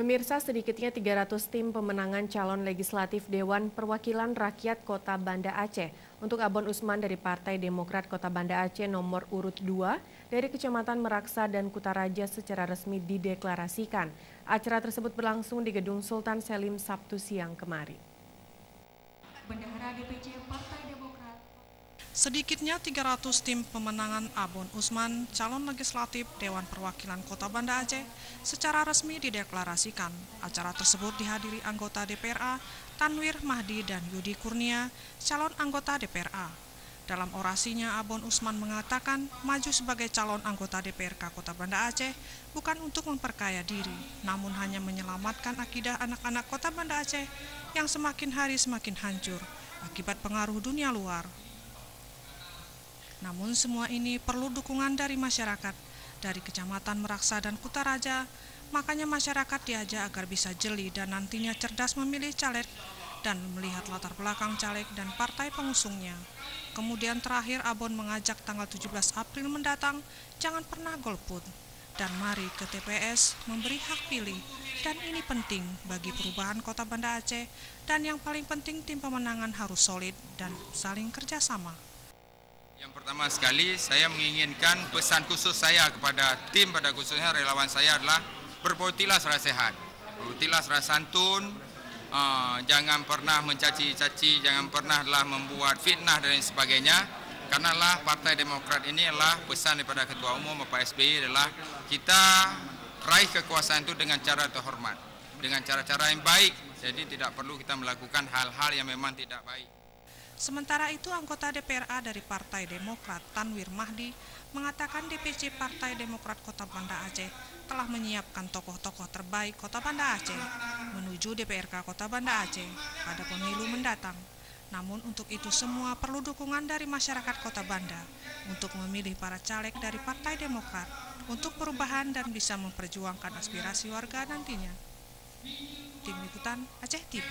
Pemirsa, sedikitnya 300 tim pemenangan calon legislatif Dewan Perwakilan Rakyat Kota Banda Aceh untuk Abon Usman dari Partai Demokrat Kota Banda Aceh nomor urut 2 dari Kecamatan Meraksa dan Kutaraja secara resmi dideklarasikan. Acara tersebut berlangsung di Gedung Sultan Selim Sabtu siang kemarin. Bendahara DPC Partai Demokrat. Sedikitnya 300 tim pemenangan Abon Usman, calon legislatif Dewan Perwakilan Kota Banda Aceh, secara resmi dideklarasikan. Acara tersebut dihadiri anggota DPRA, Tanwir Mahdi dan Yudi Kurnia, calon anggota DPRA. Dalam orasinya, Abon Usman mengatakan maju sebagai calon anggota DPRK Kota Banda Aceh bukan untuk memperkaya diri, namun hanya menyelamatkan akidah anak-anak Kota Banda Aceh yang semakin hari semakin hancur akibat pengaruh dunia luar. Namun semua ini perlu dukungan dari masyarakat, dari Kecamatan Meraksa dan Kutaraja, makanya masyarakat diajak agar bisa jeli dan nantinya cerdas memilih caleg dan melihat latar belakang caleg dan partai pengusungnya. Kemudian terakhir Abon mengajak tanggal 17 April mendatang, jangan pernah golput. Dan mari ke TPS memberi hak pilih, dan ini penting bagi perubahan Kota Banda Aceh, dan yang paling penting tim pemenangan harus solid dan saling kerjasama. Yang pertama sekali saya menginginkan pesan khusus saya kepada tim pada khususnya relawan saya adalah berpolitiklah secara sehat, berpolitiklah secara santun, jangan pernah mencaci-caci, jangan pernahlah membuat fitnah dan lain sebagainya. Karena Partai Demokrat ini adalah pesan daripada Ketua Umum Pak SBY adalah kita raih kekuasaan itu dengan cara terhormat, dengan cara-cara yang baik. Jadi tidak perlu kita melakukan hal-hal yang memang tidak baik. Sementara itu, anggota DPRA dari Partai Demokrat, Tanwir Mahdi, mengatakan DPC Partai Demokrat Kota Banda Aceh telah menyiapkan tokoh-tokoh terbaik Kota Banda Aceh menuju DPRK Kota Banda Aceh pada pemilu mendatang. Namun untuk itu semua perlu dukungan dari masyarakat Kota Banda untuk memilih para caleg dari Partai Demokrat untuk perubahan dan bisa memperjuangkan aspirasi warga nantinya. Tim Liputan Aceh TV.